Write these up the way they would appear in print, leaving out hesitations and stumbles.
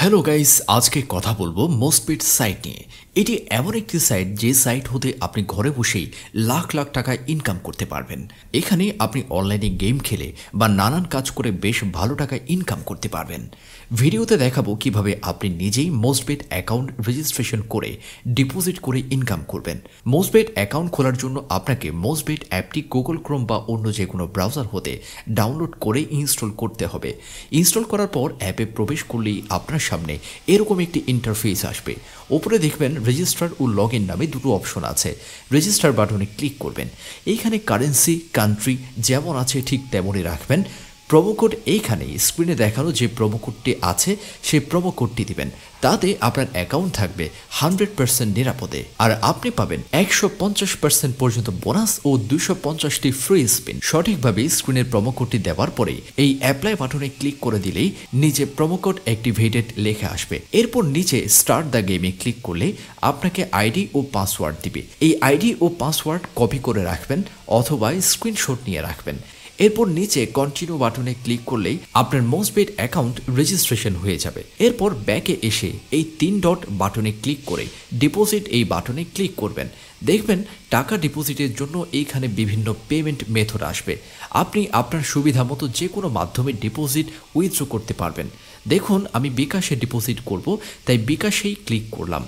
Hello guys, আজকে কথা বলবো মোস্টপেড সাইট নিয়ে। এটি এমন একটি সাইট যে সাইট হতে আপনি ঘরে বসেই লাখ লাখ টাকা ইনকাম করতে পারবেন। এখানে আপনি অনলাইনে গেম খেলে বা নানান কাজ করে বেশ ভালো টাকা ইনকাম করতে পারবেন। ভিডিওতে দেখাবো কিভাবে আপনি নিজেই মোস্টপেড অ্যাকাউন্ট রেজিস্ট্রেশন করে ডিপোজিট করে ইনকাম করবেন। মোস্টপেড অ্যাকাউন্ট খোলার জন্য আপনাকে মোস্টপেড অ্যাপটি গুগল ক্রোম বা অন্য যে কোনো ব্রাউজার হতে ডাউনলোড করে ইনস্টল করতে হবে। ইনস্টল করার পর অ্যাপে প্রবেশ করলেই আপনার সামনে এরকম একটি ইন্টারফেস আসবে। উপরে দেখবেন রেজিস্টার ও লগ ইন নামে দুটো অপশন আছে। রেজিস্টার বাটনে ক্লিক করবেন। এইখানে কারেন্সি, কান্ট্রি যেমন আছে ঠিক তেমনই রাখবেন। প্রোমো কোড এইখানে স্ক্রিনে দেখানো যে প্রোমো কোডটি আছে সেই প্রোমো কোডটি দিবেন। তাতে আপনার অ্যাকাউন্ট থাকবে 100% নিরাপদে, আর আপনি পাবেন 150% পর্যন্ত বোনাস ও 250টি ফ্রি স্পিন। সঠিকভাবে স্ক্রিনের প্রোমো কোডটি দেওয়ার পরে এই অ্যাপ্লাই বাটনে ক্লিক করে দিলেই নিচে প্রোমো কোড অ্যাক্টিভেটেড লেখা আসবে। এরপর নিচে স্টার্ট দ্য গেমে ক্লিক করলে আপনাকে আইডি ও পাসওয়ার্ড দিবে। এই আইডি ও পাসওয়ার্ড কপি করে রাখবেন অথবা স্ক্রিনশট নিয়ে রাখবেন। এরপর নিচে কন্টিনিউ বাটনে ক্লিক করলেই আপনার মোস্টপেড অ্যাকাউন্ট রেজিস্ট্রেশন হয়ে যাবে। এরপর ব্যাকে এসে এই 3 ডট বাটনে ক্লিক করে ডিপোজিট এই বাটনে ক্লিক করবেন। দেখবেন টাকা ডিপোজিটের জন্য এইখানে বিভিন্ন পেমেন্ট মেথড আসবে। আপনি আপনার সুবিধা মতো যে কোনো মাধ্যমে ডিপোজিট উইথড্র করতে পারবেন। দেখুন আমি বিকাশে ডিপোজিট করব, তাই বিকাশেই ক্লিক করলাম।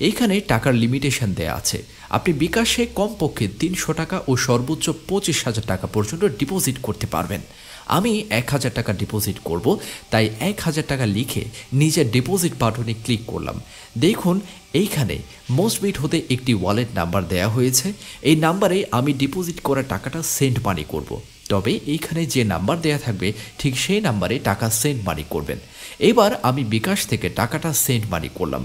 এইখানে টাকার লিমিটেশন দেয়া আছে। আপনি বিকাশে কমপক্ষে 300 টাকা ও সর্বোচ্চ 25,000 টাকা পর্যন্ত ডিপোজিট করতে পারবেন। আমি 1000 টাকা ডিপোজিট করব, তাই 1000 টাকা লিখে নিজের ডিপোজিট বাটনে ক্লিক করলাম। দেখুন এইখানে মোস্টপেড হতে একটি ওয়ালেট নাম্বার দেয়া হয়েছে। এই নাম্বারে আমি ডিপোজিট করা টাকাটা সেন্ড মানি করব। তবে এইখানে যে নাম্বার দেয়া থাকবে ঠিক সেই নাম্বারে টাকা সেন্ড মানি করবেন। এবার আমি বিকাশ থেকে টাকাটা সেন্ড মানি করলাম।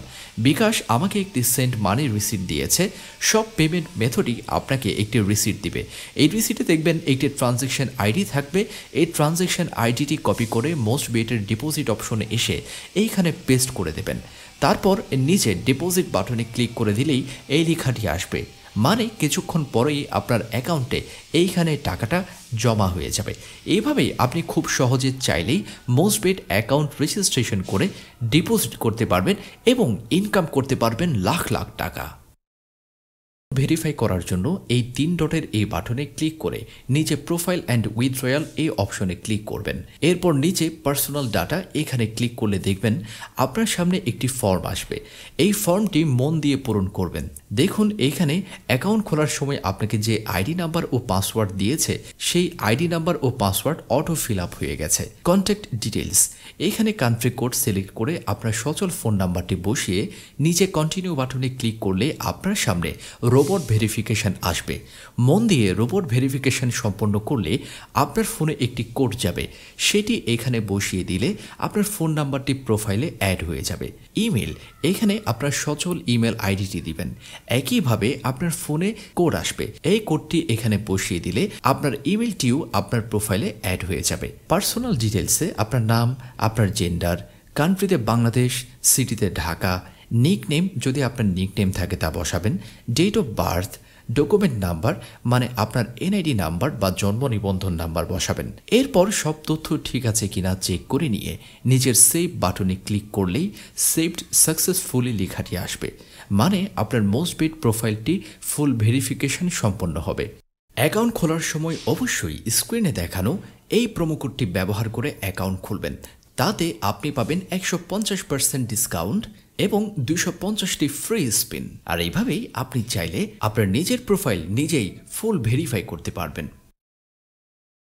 বিকাশ আমাকে একটি সেন্ড মানি রিসিট দিয়েছে। সব পেমেন্ট মেথডই আপনাকে একটি রিসিট দিবে। এই রিসিটে দেখবেন একটি ট্রানজ্যাকশন আইডি থাকবে। এই ট্রানজ্যাকশন আইডিটি কপি করে মোস্টপেডের ডিপোজিট অপশনে এসে এইখানে পেস্ট করে দেবেন। তারপর নিচে ডিপোজিট বাটনে ক্লিক করে দিলেই এই লেখাটি আসবে, মানে কিছুক্ষণ পরেই আপনার অ্যাকাউন্টে এইখানে টাকাটা জমা হয়ে যাবে। এইভাবেই আপনি খুব সহজে চাইলেই মোস্টপেড অ্যাকাউন্ট রেজিস্ট্রেশন করে ডিপোজিট করতে পারবেন এবং ইনকাম করতে পারবেন লাখ লাখ টাকা। ভেরিফাই করার জন্য এই 3 ডটের এই বাটনে ক্লিক করে নিচে প্রোফাইল অ্যান্ড উইথড্রয়াল এই অপশনে ক্লিক করবেন। এরপর নিচে পার্সোনাল ডাটা এখানে ক্লিক করলে দেখবেন আপনার সামনে একটি ফর্ম আসবে। এই ফর্মটি মন দিয়ে পূরণ করবেন। দেখুন এইখানে অ্যাকাউন্ট খোলার সময় আপনাকে যে আইডি নাম্বার ও পাসওয়ার্ড দিয়েছে সেই আইডি নাম্বার ও পাসওয়ার্ড অটো ফিল আপ হয়ে গেছে। কন্ট্যাক্ট ডিটেলস এখানে কান্ট্রি কোড সিলেক্ট করে আপনার সচল ফোন নাম্বারটি বসিয়ে নিচে কন্টিনিউ বাটনে ক্লিক করলে আপনার সামনে রোবট ভেরিফিকেশন আসবে। মন দিয়ে রোবট ভেরিফিকেশন সম্পন্ন করলে আপনার ফোনে একটি কোড যাবে। সেটি এখানে বসিয়ে দিলে আপনার ফোন নাম্বারটি প্রোফাইলে অ্যাড হয়ে যাবে। ইমেল এখানে আপনার সচল ইমেল আইডিটি দিবেন। একইভাবে আপনার ফোনে কোড আসবে। এই কোডটি এখানে বসিয়ে দিলে আপনার ইমেলটিও আপনার প্রোফাইলে অ্যাড হয়ে যাবে। পার্সোনাল ডিটেলসে আপনার নাম, আপনার জেন্ডার, কান্ট্রিতে বাংলাদেশ, সিটিতে ঢাকা, নিকনেম যদি আপনার নিকনেম থাকে তা বসাবেন, date of birth, document number মানে আপনার এনআইডি নাম্বার বা জন্ম নিবন্ধন নাম্বার বসাবেন। এরপর সব তথ্য ঠিক আছে কিনা চেক করে নিয়ে নিজের সেভ বাটনে ক্লিক করলেই সেভড সাকসেসফুলি লেখাটি আসবে, মানে আপনার মোস্টপেড প্রোফাইলটি ফুল ভেরিফিকেশন সম্পন্ন হবে। অ্যাকাউন্ট খোলার সময় অবশ্যই স্ক্রিনে দেখানো এই প্রোমো কোডটি ব্যবহার করে অ্যাকাউন্ট খুলবেন। তাতে আপনি পাবেন 150% ডিসকাউন্ট এবং 250টি ফ্রি স্পিন। আর এইভাবেই আপনি চাইলে আপনার নিজের প্রোফাইল নিজেই ফুল ভেরিফাই করতে পারবেন।